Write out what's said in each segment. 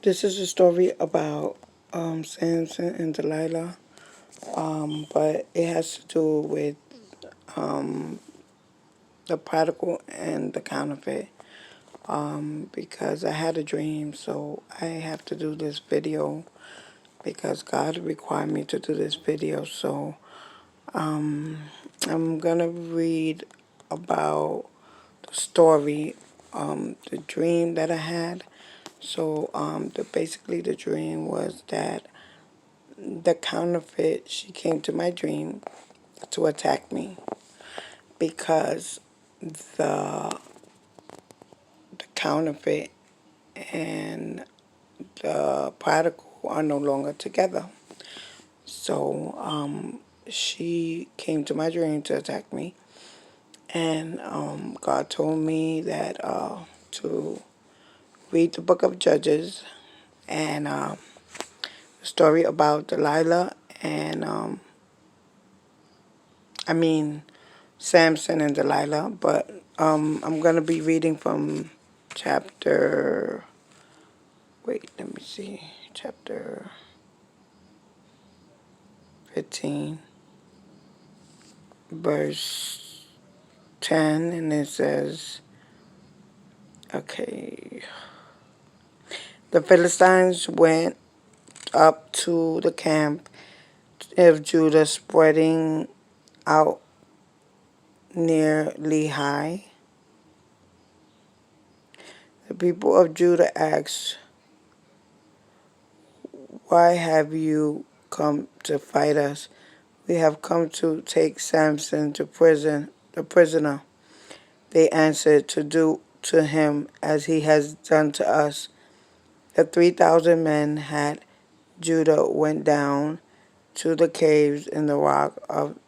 This is a story about Samson and Delilah, but it has to do with the prodigal and the counterfeit. Because I had a dream, so I have to do this video because God required me to do this video. So I'm gonna read about the story, the dream that I had. So basically the dream was that the counterfeit, she came to my dream to attack me because the counterfeit and the prodigal are no longer together. So she came to my dream to attack me, and God told me that to read the book of Judges and the story about Delilah and Samson and Delilah, but I'm going to be reading from chapter, chapter 15, verse 10, and it says, okay, the Philistines went up to the camp of Judah spreading out near Lehi. The people of Judah asked, "Why have you come to fight us? We have come to take Samson to prison, the prisoner." They answered, "To do to him as he has done to us." The 3,000 men had Judah went down to the caves in the rock of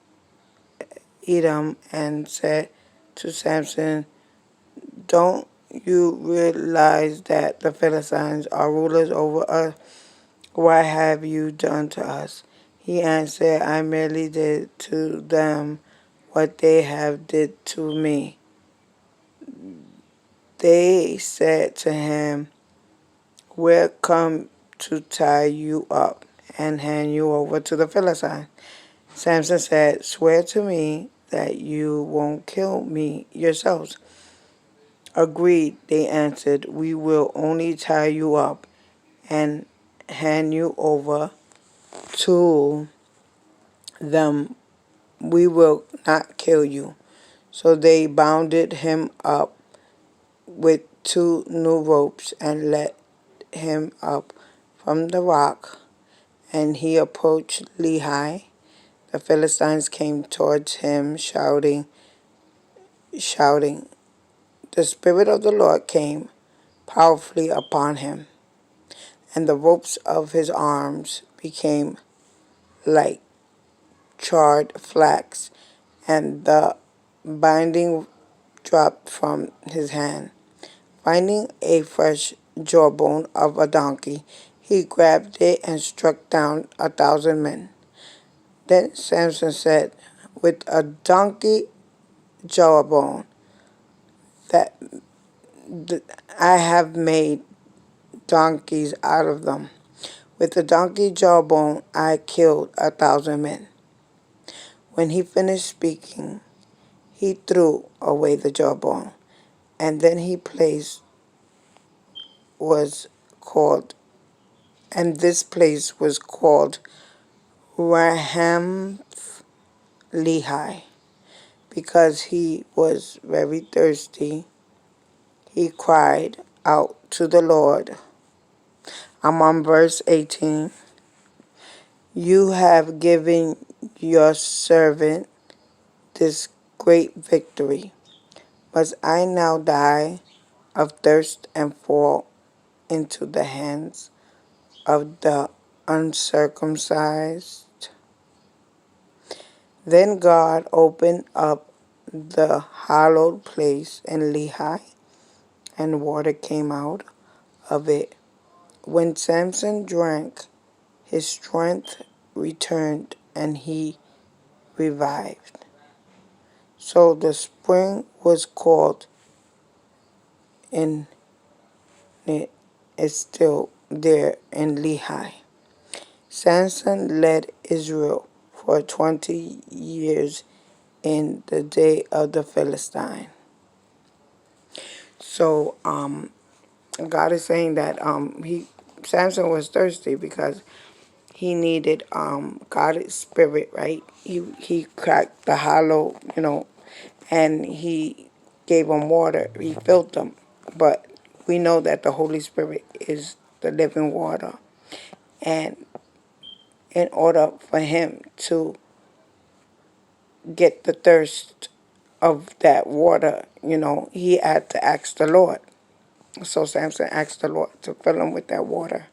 Edom and said to Samson, "Don't you realize that the Philistines are rulers over us? What have you done to us?" He answered, "I merely did to them what they have did to me." They said to him, "We're come to tie you up and hand you over to the Philistines." Samson said, "Swear to me that you won't kill me yourselves." "Agreed," they answered. "We will only tie you up and hand you over to them. We will not kill you." So they bounded him up with 2 new ropes and let him up from the rock, and he approached Lehi. The Philistines came towards him shouting. The Spirit of the Lord came powerfully upon him, and the ropes of his arms became like charred flax, and the binding dropped from his hand. Finding a fresh jawbone of a donkey, he grabbed it and struck down 1,000 men. Then Samson said, "With a donkey jawbone that I have made donkeys out of them. With the donkey jawbone I killed 1,000 men." When he finished speaking, he threw away the jawbone, and then this place was called Rahamph Lehi, because he was very thirsty. He cried out to the Lord. I'm on verse 18. "You have given your servant this great victory. Must I now die of thirst and fall into the hands of the uncircumcised?" Then God opened up the hallowed place in Lehi, and water came out of it. When Samson drank, his strength returned and he revived. So the spring was called, and it is still there in Lehi. Samson led Israel for 20 years in the day of the Philistine. So God is saying that Samson was thirsty because he needed God's spirit, right? He cracked the hollow, and he gave them water. He filled them. But we know that the Holy Spirit is the living water. And in order for him to get the thirst of that water, he had to ask the Lord. So Samson asked the Lord to fill him with that water.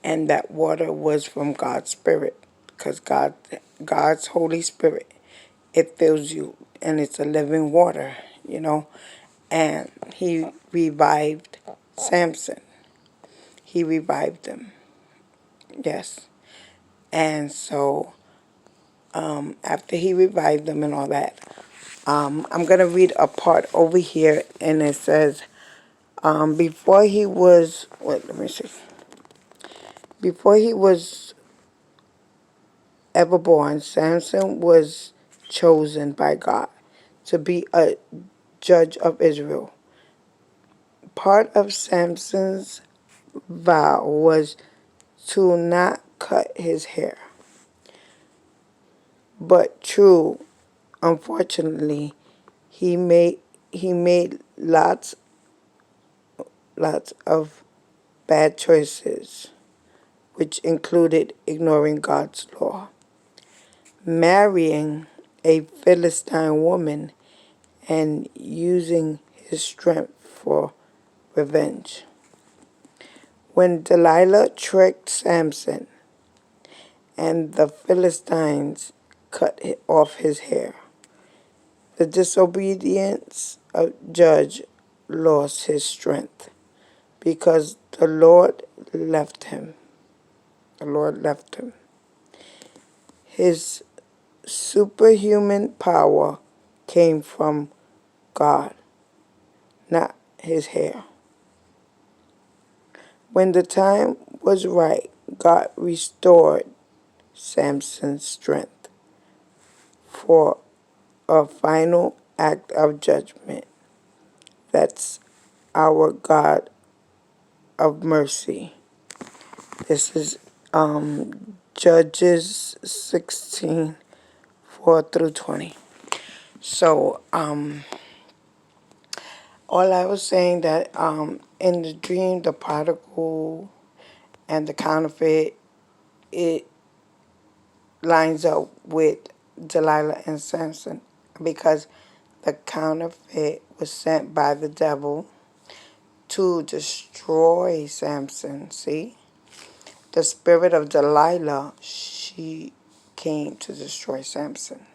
And that water was from God's Spirit. Because God's Holy Spirit, it fills you. And it's a living water. And he revived Samson. He revived him. Yes. And so after he revived them and all that, I'm going to read a part over here, and it says, before he was, let me see. Before he was ever born, Samson was chosen by God to be a judge of Israel. Part of Samson's vow was to not cut his hair. But true, unfortunately, he made lots of bad choices, which included ignoring God's law, marrying a Philistine woman, and using his strength for revenge. When Delilah tricked Samson and the Philistines cut off his hair, the disobedience of judge lost his strength because the Lord left him. The Lord left him. His superhuman power came from God, not his hair. When the time was right, God restored Samson's strength for a final act of judgment. That's our God of mercy. This is Judges 16:4-20. So all I was saying that in the dream, the prodigal and the counterfeit, it lines up with Delilah and Samson, because the counterfeit was sent by the devil to destroy Samson. See? The spirit of Delilah, she came to destroy Samson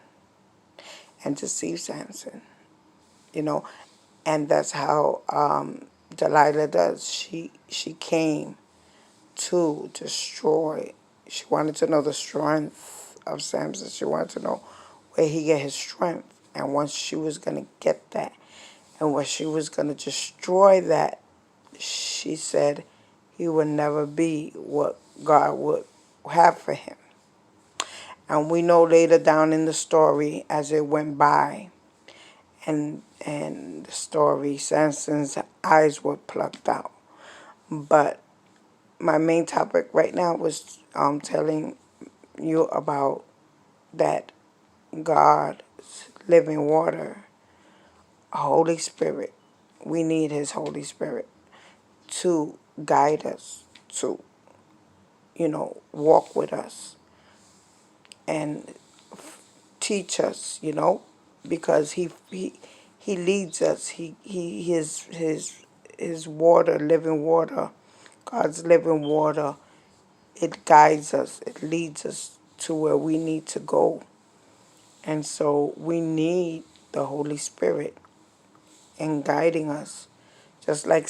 and deceive Samson, and that's how Delilah does. She came to destroy. She wanted to know the strength of Samson. She wanted to know where he get his strength. And once she was going to get that, and when she was going to destroy that, she said he would never be what God would have for him. And we know later down in the story, as it went by, and the story, Samson's eyes were plucked out. But my main topic right now was telling you about that God's living water, Holy Spirit. We need his Holy Spirit to guide us, to, walk with us and teach us, because he leads us. His water, living water, God's living water, it guides us. It leads us to where we need to go. And so we need the Holy Spirit in guiding us. Just like